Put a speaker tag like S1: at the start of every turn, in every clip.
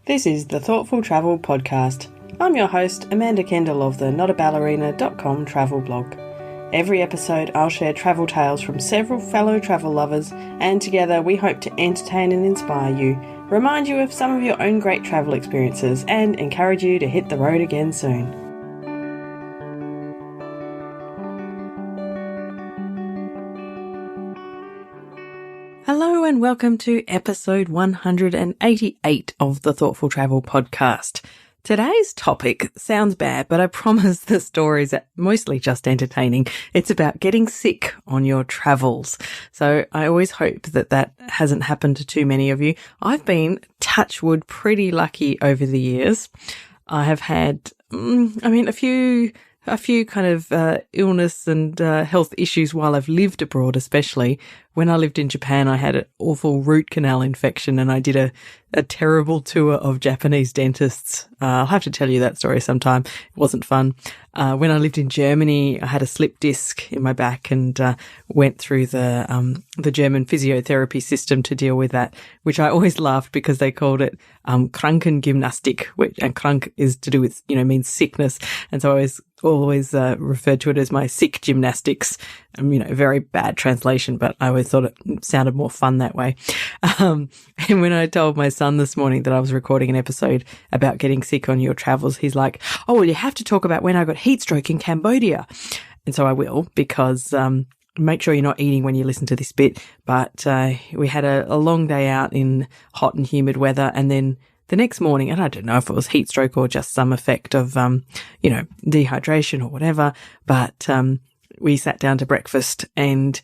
S1: This is the Thoughtful Travel Podcast. I'm your host, Amanda Kendall of the notaballerina.com travel blog. Every episode I'll share travel tales from several fellow travel lovers, and together we hope to entertain and inspire you, remind you of some of your own great travel experiences, and encourage you to hit the road again soon. Hello and welcome to episode 188 of the Thoughtful Travel Podcast. Today's topic sounds bad, but I promise the stories are mostly just entertaining. It's about getting sick on your travels. So I always hope that hasn't happened to too many of you. I've been, touch wood, pretty lucky over the years. I have had, a few kind of illness and health issues while I've lived abroad, especially. When I lived in Japan, I had an awful root canal infection and I did a terrible tour of Japanese dentists. I'll have to tell you that story sometime. It wasn't fun. When I lived in Germany, I had a slip disc in my back and went through the German physiotherapy system to deal with that, which I always laughed because they called it Krankengymnastik, and krank is to do with, means sickness. And so I always referred to it as my sick gymnastics. Very bad translation, but I always thought it sounded more fun that way. And when I told my son this morning that I was recording an episode about getting sick on your travels, he's like, "Oh, well, you have to talk about when I got heat stroke in Cambodia." And so I will, because make sure you're not eating when you listen to this bit. But we had a long day out in hot and humid weather, and then the next morning, and I don't know if it was heat stroke or just some effect of, dehydration or whatever, but we sat down to breakfast and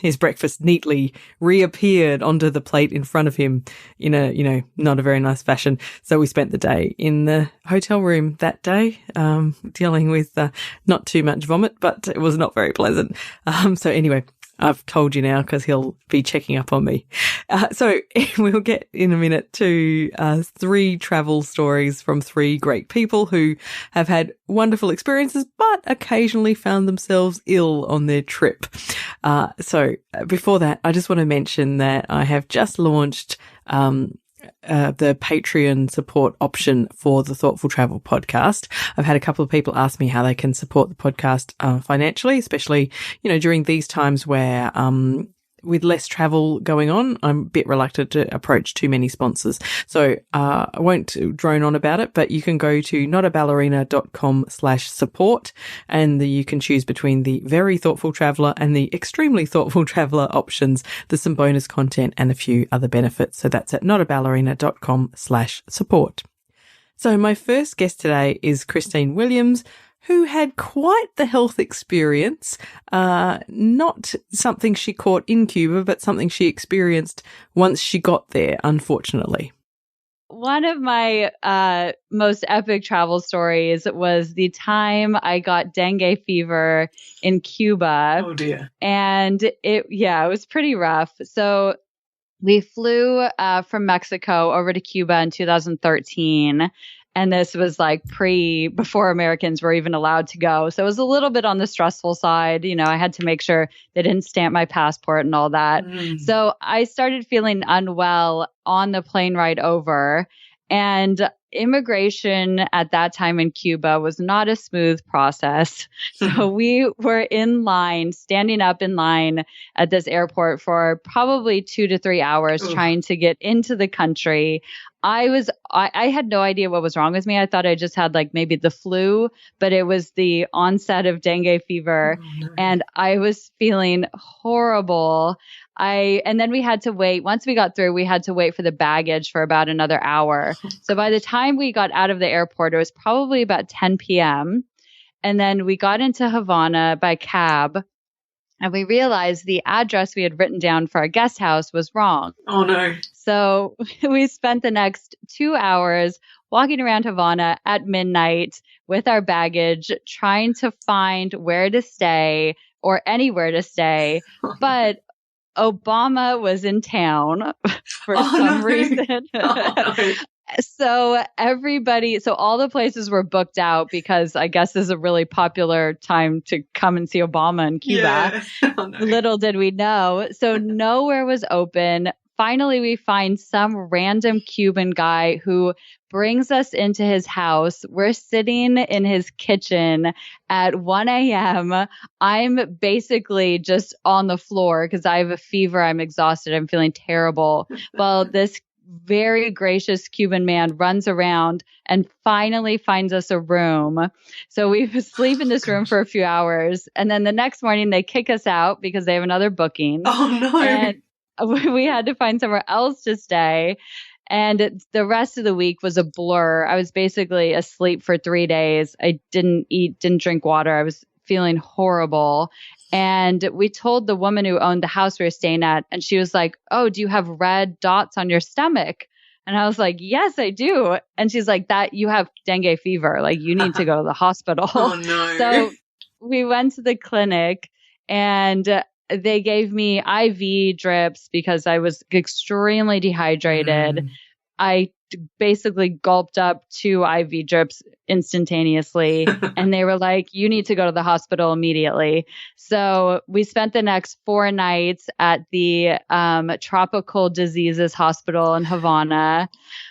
S1: his breakfast neatly reappeared onto the plate in front of him in a, not a very nice fashion. So we spent the day in the hotel room that day, dealing with not too much vomit, but it was not very pleasant. So anyway, I've told you now because he'll be checking up on me. So we'll get in a minute to 3 travel stories from 3 great people who have had wonderful experiences, but occasionally found themselves ill on their trip. So before that, I just want to mention that I have just launched the Patreon support option for the Thoughtful Travel Podcast. I've had a couple of people ask me how they can support the podcast financially, especially, during these times where with less travel going on, I'm a bit reluctant to approach too many sponsors. So I won't drone on about it, but you can go to notaballerina.com/support and you can choose between the very thoughtful traveler and the extremely thoughtful traveler options. There's some bonus content and a few other benefits. So that's at notaballerina.com/support. So my first guest today is Christine Williams, who had quite the health experience, not something she caught in Cuba, but something she experienced once she got there, unfortunately.
S2: One of my most epic travel stories was the time I got dengue fever in Cuba.
S1: Oh, dear.
S2: And it was pretty rough. So we flew from Mexico over to Cuba in 2013. And this was before Americans were even allowed to go. So it was a little bit on the stressful side. I had to make sure they didn't stamp my passport and all that. So I started feeling unwell on the plane ride over. And immigration at that time in Cuba was not a smooth process. So we were standing up in line at this airport for probably 2 to 3 hours trying to get into the country. I had no idea what was wrong with me. I thought I just had maybe the flu, but it was the onset of dengue fever. Oh, no. And I was feeling horrible. And then we had to wait. Once we got through, we had to wait for the baggage for about another hour. So by the time we got out of the airport, it was probably about 10 p.m. And then we got into Havana by cab. And we realized the address we had written down for our guest house was wrong.
S1: Oh, no.
S2: So we spent the next 2 hours walking around Havana at midnight with our baggage, trying to find where to stay or anywhere to stay. But Obama was in town for some reason. So all the places were booked out because I guess this is a really popular time to come and see Obama in Cuba.
S1: Yeah. Oh, no.
S2: Little did we know. So nowhere was open. finally we find some random Cuban guy who brings us into his house. We're sitting in his kitchen at 1 a.m. I'm basically just on the floor because I have a fever. I'm exhausted. I'm feeling terrible. Well, this very gracious Cuban man runs around and finally finds us a room. So we sleep in this room for a few hours. And then the next morning they kick us out because they have another booking.
S1: Oh, no.
S2: And we had to find somewhere else to stay. And the rest of the week was a blur. I was basically asleep for 3 days. I didn't eat, didn't drink water. I was feeling horrible. And we told the woman who owned the house we were staying at, and she was like, "Oh, do you have red dots on your stomach?" And I was like, "Yes, I do." And she's like, "That you have dengue fever. Like, you need to go to the hospital."
S1: Oh, no.
S2: So we went to the clinic, and they gave me IV drips because I was extremely dehydrated. I basically gulped up 2 IV drips instantaneously. And they were like, "You need to go to the hospital immediately." So we spent the next 4 nights at the Tropical Diseases Hospital in Havana,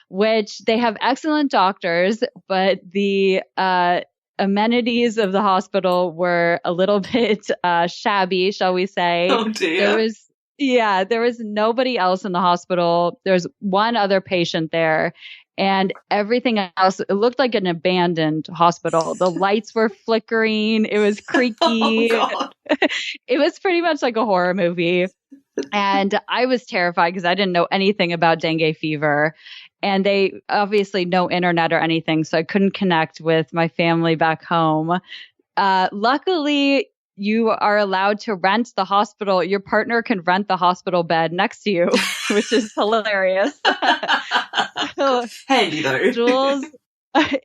S2: which they have excellent doctors, but the amenities of the hospital were a little bit shabby, shall we say.
S1: Oh, dear.
S2: There was nobody else in the hospital. There's one other patient there, and everything else, it looked like an abandoned hospital. The lights were flickering. It was creaky.
S1: Oh, God.
S2: It was pretty much like a horror movie. And I was terrified because I didn't know anything about dengue fever. And they obviously no internet or anything, so I couldn't connect with my family back home. Luckily, you are allowed to rent the hospital. Your partner can rent the hospital bed next to you, which is hilarious. So,
S1: handy though.
S2: Jules,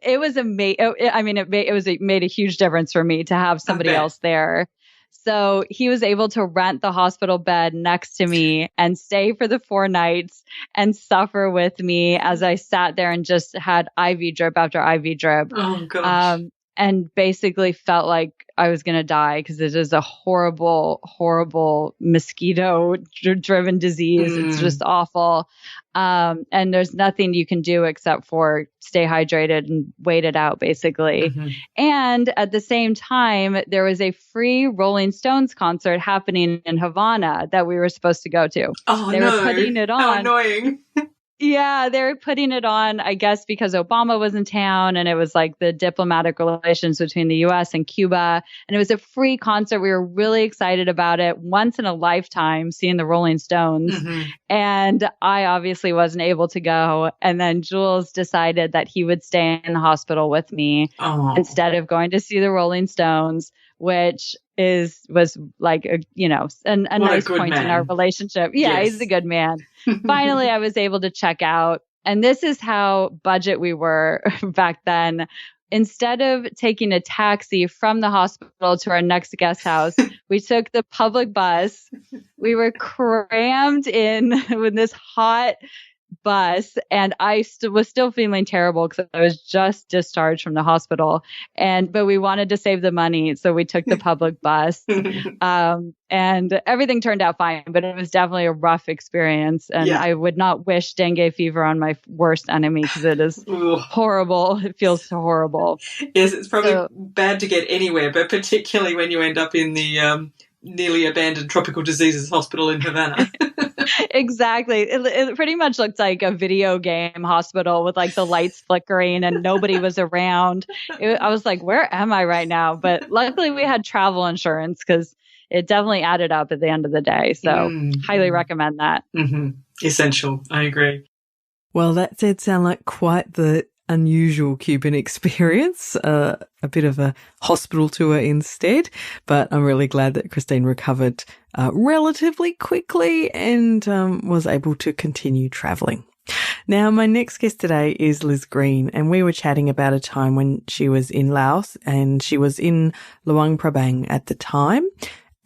S2: it was amazing. I mean, it made a huge difference for me to have somebody else there. So he was able to rent the hospital bed next to me and stay for the 4 nights and suffer with me as I sat there and just had IV drip after IV drip.
S1: Oh, gosh.
S2: And basically felt like I was going to die because it is a horrible, horrible mosquito-driven disease. It's just awful. And there's nothing you can do except for stay hydrated and wait it out, basically. And at the same time, there was a free Rolling Stones concert happening in Havana that we were supposed to go to.
S1: Oh,
S2: they were putting it on.
S1: How annoying.
S2: Yeah, they were putting it on, I guess, because Obama was in town and it was like the diplomatic relations between the US and Cuba. And it was a free concert. We were really excited about it. Once in a lifetime, seeing the Rolling Stones. And I obviously wasn't able to go. And then Jules decided that he would stay in the hospital with me instead of going to see the Rolling Stones, which was like a nice point in our relationship. Yeah, he's a good man. Finally, I was able to check out. And this is how budget we were back then. Instead of taking a taxi from the hospital to our next guest house, we took the public bus. We were crammed in with this hot bus, and I was still feeling terrible because I was just discharged from the hospital, but we wanted to save the money, so we took the public bus, and everything turned out fine, but it was definitely a rough experience, and I would not wish dengue fever on my worst enemy because it is horrible. It feels so horrible.
S1: Yes, it's probably bad to get anywhere, but particularly when you end up in the nearly abandoned Tropical Diseases Hospital in Havana.
S2: Exactly. It pretty much looked like a video game hospital with like the lights flickering and nobody was around. I was like, where am I right now? But luckily we had travel insurance because it definitely added up at the end of the day. So highly recommend that.
S1: Essential. I agree.
S3: Well, that did sound like quite the unusual Cuban experience, a bit of a hospital tour instead, but I'm really glad that Christine recovered relatively quickly and was able to continue travelling. Now, my next guest today is Liz Green, and we were chatting about a time when she was in Laos, and she was in Luang Prabang at the time,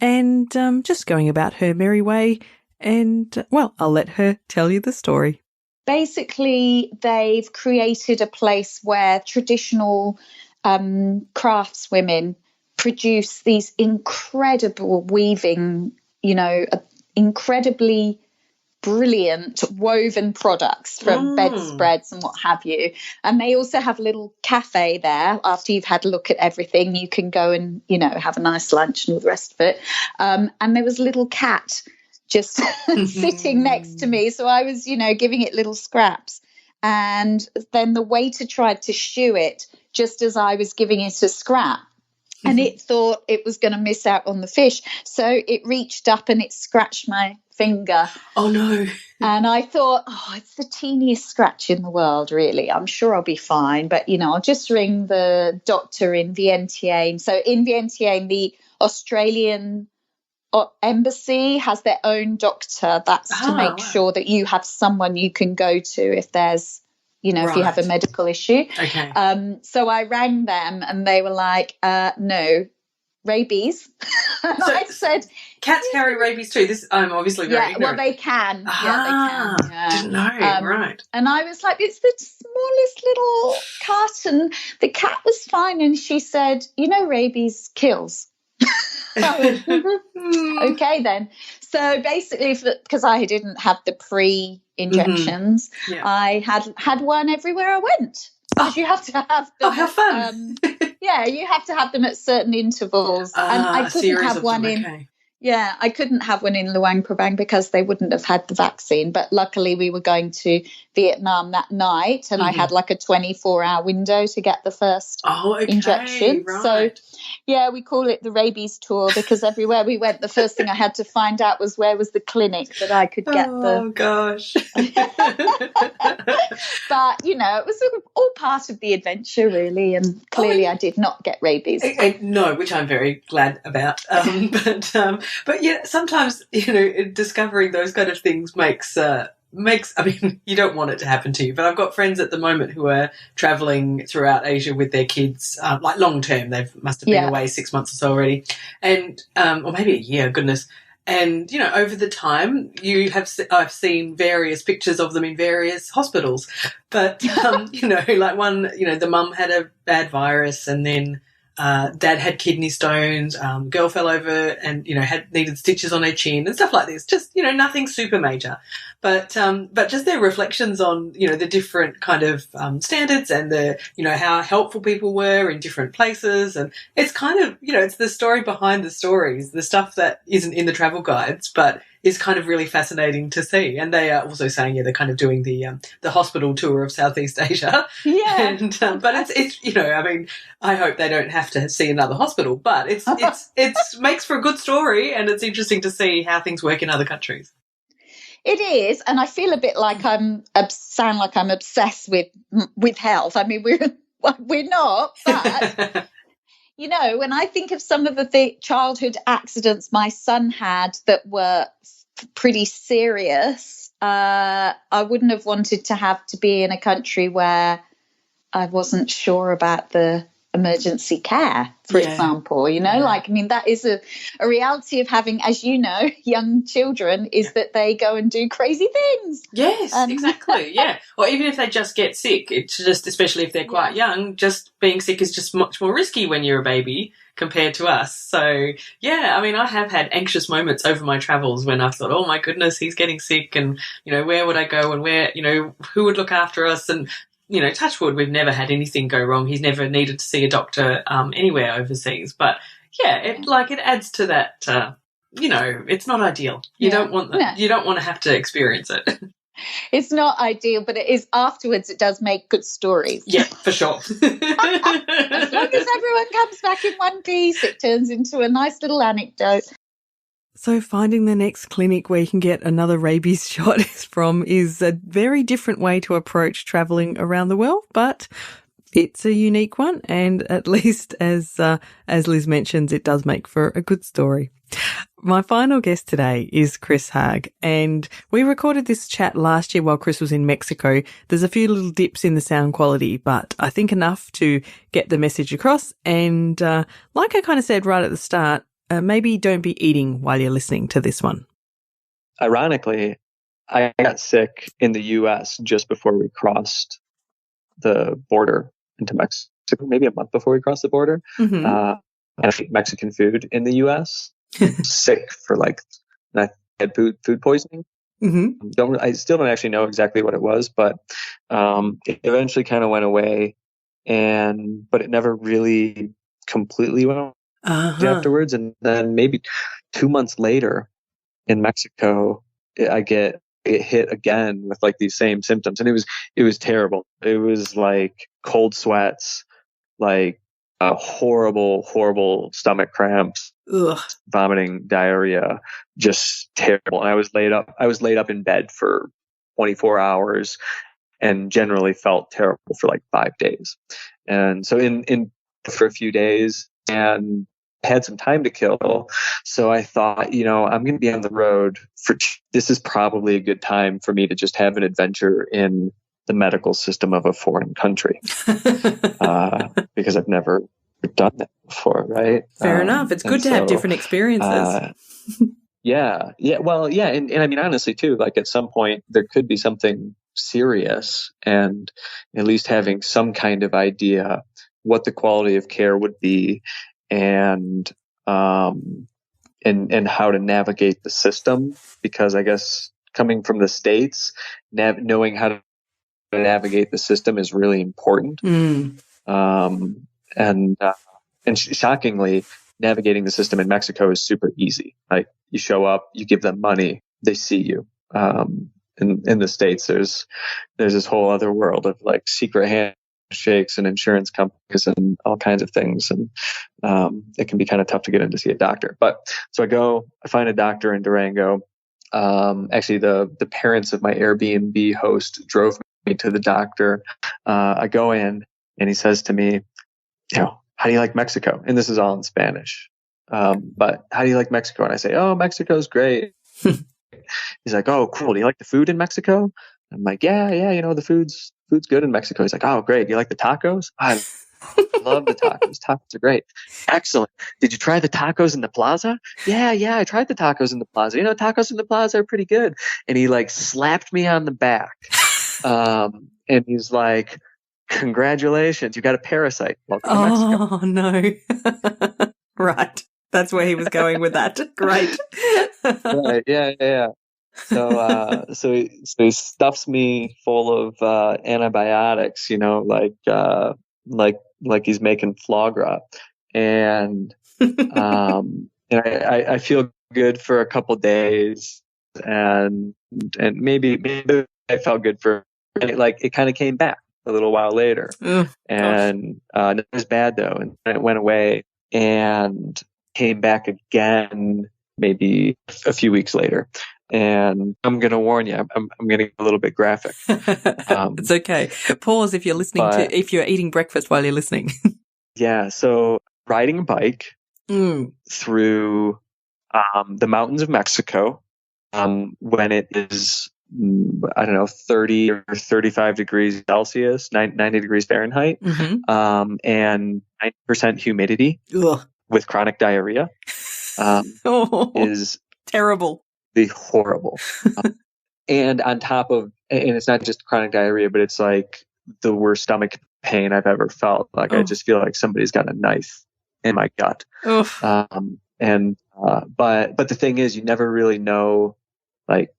S3: and just going about her merry way, and, well, I'll let her tell you the story.
S4: Basically, they've created a place where traditional craftswomen produce these incredible weaving, incredibly brilliant woven products from bedspreads and what have you. And they also have a little cafe there. After you've had a look at everything, you can go and, have a nice lunch and all the rest of it. And there was a little cat just sitting next to me. So I was, giving it little scraps. And then the waiter tried to shoo it just as I was giving it a scrap. And it thought it was going to miss out on the fish. So it reached up and it scratched my finger.
S3: Oh, no.
S4: And I thought, it's the teeniest scratch in the world, really. I'm sure I'll be fine. But, I'll just ring the doctor in Vientiane. So in Vientiane, the Australian embassy has their own doctor. That's to make sure that you have someone you can go to if there's, if you have a medical issue.
S3: Okay.
S4: So I rang them and they were like, no, rabies. And
S3: So
S4: I said,
S3: cats carry rabies too. This I'm obviously very ignorant.
S4: Well, they can. Yeah, they can. Yeah.
S3: Didn't know. Right.
S4: And I was like, it's the smallest little cat. And the cat was fine. And she said, rabies kills. Okay, then. So basically, because I didn't have the pre-injections, I had one everywhere I went. Because you have to have them.
S3: Oh, how fun.
S4: You have to have them at certain intervals. And I couldn't have one in.
S3: Okay.
S4: Yeah, I couldn't have one in Luang Prabang because they wouldn't have had the vaccine. But luckily, we were going to Vietnam that night, and I had like a 24-hour window to get the first injection.
S3: Right.
S4: So, we call it the rabies tour because everywhere we went, the first thing I had to find out was where was the clinic that I could get the.
S3: Oh, gosh.
S4: But, it was all part of the adventure, really. And clearly, I did not get rabies.
S3: No, which I'm very glad about. But yeah, sometimes, discovering those kind of things makes, I mean, you don't want it to happen to you, but I've got friends at the moment who are traveling throughout Asia with their kids, like long term. They must have been away 6 months or so already, and, or maybe a year, goodness. And, over the time I've seen various pictures of them in various hospitals, but, like one, the mum had a bad virus and then, dad had kidney stones, girl fell over and, needed stitches on her chin and stuff like this. Just, nothing super major. But just their reflections on, the different kind of, standards and the, how helpful people were in different places. And it's kind of, it's the story behind the stories, the stuff that isn't in the travel guides, but is kind of really fascinating to see. And they are also saying, they're kind of doing the hospital tour of Southeast Asia.
S4: Yeah.
S3: And, but it's, I mean, I hope they don't have to see another hospital, but it's makes for a good story, and it's interesting to see how things work in other countries.
S4: It is, and I feel a bit like sound like I'm obsessed with health. I mean, we're not, but when I think of some of the childhood accidents my son had that were pretty serious, I wouldn't have wanted to have to be in a country where I wasn't sure about the emergency care, for example, like, I mean, that is a reality of having, as you know, young children, is that they go and do crazy things.
S3: Yes, exactly. Yeah. Or even if they just get sick, it's just, especially if they're quite young, just being sick is just much more risky when you're a baby compared to us. So, I mean, I have had anxious moments over my travels when I've thought, oh my goodness, he's getting sick, and, where would I go, and where, who would look after us? And, touch wood, we've never had anything go wrong. He's never needed to see a doctor anywhere overseas. But it adds to that. It's not ideal. You don't want that. No. You don't want to have to experience it.
S4: It's not ideal, but it is afterwards. It does make good stories.
S3: Yeah, for sure.
S4: As long as everyone comes back in one piece, it turns into a nice little anecdote.
S1: So finding the next clinic where you can get another rabies shot is a very different way to approach travelling around the world, but it's a unique one, and at least as Liz mentions, it does make for a good story. My final guest today is Chris Haag, and we recorded this chat last year while Chris was in Mexico. There's a few little dips in the sound quality, but I think enough to get the message across. And like I kind of said right at the start, maybe don't be eating while you're listening to this one.
S5: Ironically, I got sick in the U.S. just before we crossed the border into Mexico, maybe a month before we crossed the border.
S1: Mm-hmm.
S5: I ate Mexican food in the U.S. Sick for and I had food poisoning.
S3: Mm-hmm.
S5: I still don't actually know exactly what it was, but it eventually kind of went away, but it never really completely went away afterwards. And then maybe 2 months later in Mexico, it hit again with like these same symptoms, and it was terrible. It was like cold sweats, like horrible stomach cramps,
S3: Ugh.
S5: vomiting, diarrhea, just terrible. And I was laid up in bed for 24 hours and generally felt terrible for like 5 days. And so in for a few days, and had some time to kill. So I thought, I'm going to be on the road this is probably a good time for me to just have an adventure in the medical system of a foreign country, because I've never done that before. Right.
S3: Fair enough. It's good to have different experiences.
S5: Yeah. Well, yeah. And I mean, honestly too, like at some point there could be something serious, and at least having some kind of idea what the quality of care would be, and how to navigate the system, because I guess coming from the States, knowing how to navigate the system is really important. And shockingly, navigating the system in Mexico is super easy. Like you show up, you give them money, they see you. In the States, there's this whole other world of like secret handshakes and insurance companies and all kinds of things. And it can be kind of tough to get in to see a doctor. But so I find a doctor in Durango. Actually, the parents of my Airbnb host drove me to the doctor. I go in and he says to me, how do you like Mexico? And this is all in Spanish. But how do you like Mexico? And I say, oh, Mexico's great. He's like, oh, cool. Do you like the food in Mexico? I'm like, yeah. The food's good in Mexico. He's like, oh, great. Do you like the tacos? I love the tacos. Tacos are great. Excellent. Did you try the tacos in the plaza? Yeah. I tried the tacos in the plaza. Tacos in the plaza are pretty good. And he like slapped me on the back. And he's like, congratulations. You got a parasite. Welcome to Mexico.
S3: Oh, no. Right. That's where he was going with that. Great.
S5: Right. Yeah. So he stuffs me full of antibiotics, like he's making foie gras, and I feel good for a couple days, and maybe I felt good for it kind of came back a little while later, and it was bad though, and it went away and came back again maybe a few weeks later. And I'm going to warn you, I'm going to get a little bit graphic.
S3: It's okay. Pause if you're listening if you're eating breakfast while you're listening.
S5: Yeah. So riding a bike through the mountains of Mexico when it is, 30 or 35 degrees Celsius, 90 degrees Fahrenheit, and 90% humidity with chronic diarrhea is
S3: terrible.
S5: Horrible. And on top of, and it's not just chronic diarrhea, but it's like the worst stomach pain I've ever felt. Like I just feel like somebody's got a knife in my gut. But the thing is, you never really know, like,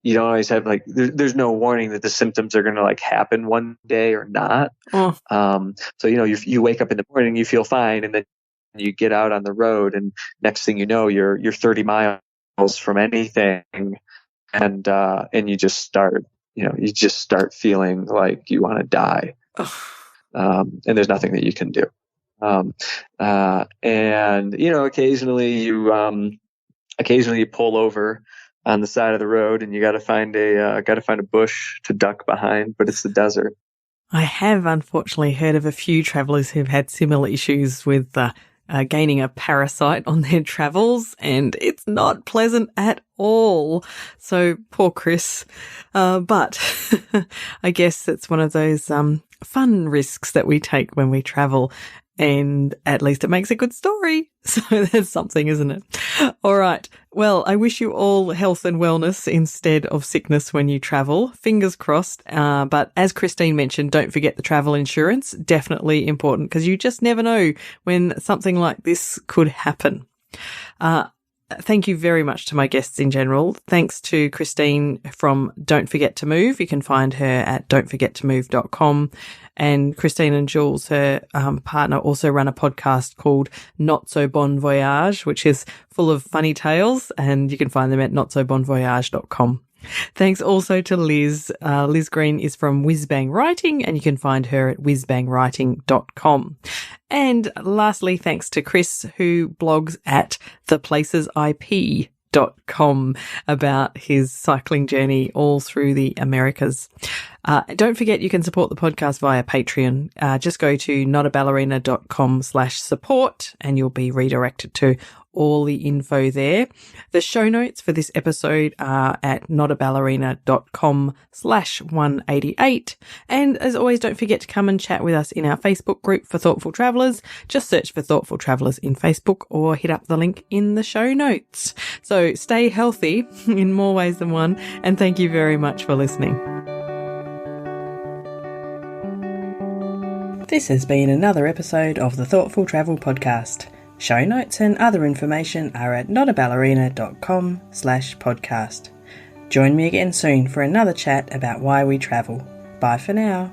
S5: you don't always have like, there's no warning that the symptoms are going to like happen one day or not. So, you wake up in the morning, you feel fine, and then you get out on the road, and next thing you know, you're 30 miles from anything, and you just start feeling like you want to die, and there's nothing that you can do, and occasionally you pull over on the side of the road, and you got to find a bush to duck behind, but it's the desert.
S3: I have unfortunately heard of a few travelers who've had similar issues with gaining a parasite on their travels, and it's not pleasant at all. So poor Chris. But I guess it's one of those fun risks that we take when we travel, and at least it makes a good story. So that's something, isn't it? All right. Well, I wish you all health and wellness instead of sickness when you travel. Fingers crossed. But as Christine mentioned, don't forget the travel insurance. Definitely important, because you just never know when something like this could happen. thank you very much to my guests in general. Thanks to Christine from Don't Forget to Move. You can find her at don'tforgettomove.com. And Christine and Jules, her partner, also run a podcast called Not So Bon Voyage, which is full of funny tales, and you can find them at notsobonvoyage.com. Thanks also to Liz. Liz Green is from Whizbang Writing, and you can find her at whizbangwriting.com. And lastly, thanks to Chris, who blogs at theplacesip.com about his cycling journey all through the Americas. Don't forget you can support the podcast via Patreon. Just go to notaballerina.com/support and you'll be redirected to all the info there. The show notes for this episode are at notaballerina.com/188. And as always, don't forget to come and chat with us in our Facebook group for Thoughtful Travellers. Just search for Thoughtful Travellers in Facebook or hit up the link in the show notes. So stay healthy in more ways than one. And thank you very much for listening. This has been another episode of the Thoughtful Travel Podcast. Show notes and other information are at notaballerina.com/podcast. Join me again soon for another chat about why we travel. Bye for now.